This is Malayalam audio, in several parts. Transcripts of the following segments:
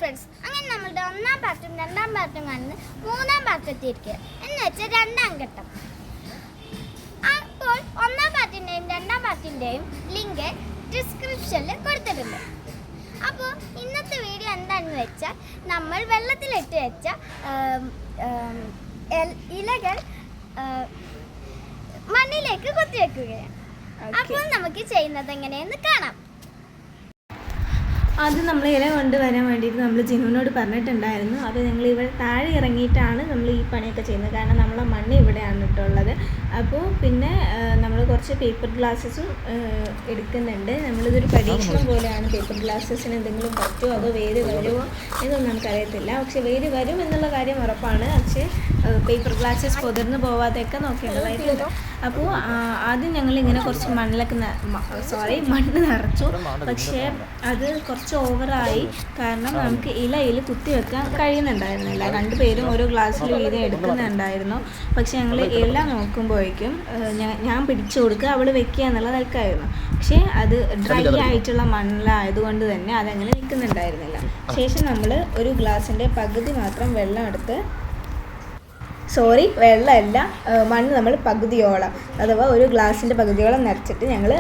ഫ്രണ്ട്സ്, അങ്ങനെ നമ്മളുടെ ഒന്നാം പാർട്ടും രണ്ടാം പാർട്ടും കാണുന്ന മൂന്നാം പാർട്ട് എത്തിയിരിക്കുക എന്ന് വെച്ചാൽ രണ്ടാം ഘട്ടം. അപ്പോൾ ഒന്നാം പാർട്ടിൻ്റെയും രണ്ടാം പാർട്ടിൻ്റെയും ലിങ്ക് ഡിസ്ക്രിപ്ഷനിൽ കൊടുത്തിട്ടുണ്ട്. അപ്പോൾ ഇന്നത്തെ വീഡിയോ എന്താണെന്ന് വെച്ചാൽ നമ്മൾ വെള്ളത്തിലിട്ട് വെച്ച ഇലകൾ മണ്ണിലേക്ക് കുത്തിവെക്കുകയാണ്. അപ്പോൾ നമുക്ക് ചെയ്യുന്നത് എങ്ങനെയെന്ന് കാണാം. ആദ്യം നമ്മൾ ഇല കൊണ്ടുവരാൻ വേണ്ടിയിട്ട് നമ്മൾ ജിനുവിനോട് പറഞ്ഞിട്ടുണ്ടായിരുന്നു. അപ്പോൾ ഞങ്ങൾ ഇവിടെ താഴെ ഇറങ്ങിയിട്ടാണ് നമ്മൾ ഈ പണിയൊക്കെ ചെയ്യുന്നത്. കാരണം നമ്മളെ മണ്ണ് ഇവിടെയാണ് ഇട്ടുള്ളത്. അപ്പോൾ പിന്നെ നമ്മൾ കുറച്ച് പേപ്പർ ഗ്ലാസ്സസും എടുക്കുന്നുണ്ട്. നമ്മളിതൊരു പരീക്ഷണം പോലെയാണ്. പേപ്പർ ഗ്ലാസ്സസിന് എന്തെങ്കിലും പറ്റുമോ അതോ വേര് വരുമോ എന്നൊന്നും നമുക്കറിയത്തില്ല. പക്ഷേ വേര് വരും എന്നുള്ള കാര്യം ഉറപ്പാണ്. പക്ഷേ പേപ്പർ ഗ്ലാസ്സസ് പൊതിർന്ന് പോവാതെയൊക്കെ നോക്കേണ്ടതായിട്ടുണ്ട്. അപ്പോൾ ആദ്യം ഞങ്ങളിങ്ങനെ കുറച്ച് മണ്ണ് നിറച്ചു. പക്ഷേ അത് കുറച്ച് ഓവറായി. കാരണം നമുക്ക് ഇലയിൽ കുത്തി വെക്കാൻ കഴിയുന്നുണ്ടായിരുന്നില്ല. രണ്ടുപേരും ഓരോ ഗ്ലാസ്സിൽ വീതം എടുക്കുന്നുണ്ടായിരുന്നു. പക്ഷെ ഞങ്ങൾ ഇല നോക്കുമ്പോഴേക്കും ഞാൻ പിടിച്ചു കൊടുക്കുക, അവൾ വെക്കുക എന്നുള്ള നിൽക്കായിരുന്നു. പക്ഷേ അത് ഡ്രൈ ആയിട്ടുള്ള മണ്ണിലായതുകൊണ്ട് തന്നെ അതങ്ങനെ നിൽക്കുന്നുണ്ടായിരുന്നില്ല. ശേഷം നമ്മൾ ഒരു ഗ്ലാസിൻ്റെ പകുതി മാത്രം വെള്ളം എടുത്ത് വെള്ളമല്ല, മണ്ണ് നമ്മൾ പകുതിയോളം അഥവാ ഒരു ഗ്ലാസിൻ്റെ പകുതിയോളം നിറച്ചിട്ട് ഞങ്ങൾ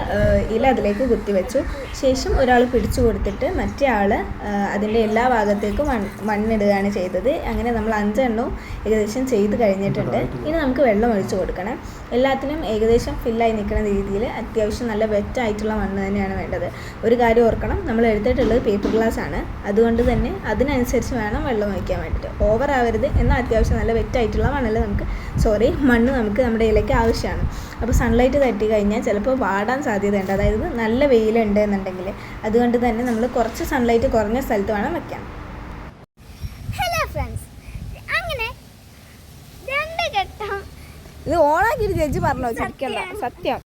ഇല അതിലേക്ക് കുത്തിവെച്ചു. ശേഷം ഒരാൾ പിടിച്ചു കൊടുത്തിട്ട് മറ്റേ ആൾ അതിൻ്റെ എല്ലാ ഭാഗത്തേക്കും മണ്ണിടുകയാണ് ചെയ്തത്. അങ്ങനെ നമ്മൾ 5 എണ്ണവും ഏകദേശം ചെയ്ത് കഴിഞ്ഞിട്ടുണ്ട്. ഇനി നമുക്ക് വെള്ളം ഒഴിച്ചു കൊടുക്കണം. എല്ലാത്തിനും ഏകദേശം ഫില്ലായി നിൽക്കുന്ന രീതിയിൽ അത്യാവശ്യം നല്ല വെറ്റായിട്ടുള്ള മണ്ണ് തന്നെയാണ് വേണ്ടത്. ഒരു കാര്യം ഓർക്കണം, നമ്മൾ എടുത്തിട്ടുള്ളത് പേപ്പർ ഗ്ലാസ് ആണ്. അതുകൊണ്ട് തന്നെ അതിനനുസരിച്ച് വേണം വെള്ളം ഒഴിക്കാൻ വേണ്ടിയിട്ട്. ഓവർ ആവരുത്, എന്നാൽ അത്യാവശ്യം നല്ല വെറ്റായിട്ടുള്ള മണ്ണ് നമുക്ക് നമ്മുടെ ഇലയ്ക്ക് ആവശ്യമാണ്. അപ്പോൾ സൺലൈറ്റ് തട്ടി കഴിഞ്ഞാൽ ചിലപ്പോൾ വാടാൻ സാധ്യതയുണ്ട്. അതായത് നല്ല വെയിലുണ്ട് എന്നുണ്ടെങ്കിൽ. അതുകൊണ്ട് തന്നെ നമ്മൾ കുറച്ച് സൺലൈറ്റ് കുറഞ്ഞ സ്ഥലത്ത് വേണം വെക്കാൻ. ഹലോ ഫ്രണ്ട്സ്, അങ്ങനെ രണ്ട് ഘട്ടം ഇത് ഓണാക്കിയിട്ട് ചേച്ചി പറഞ്ഞോ? സത്യം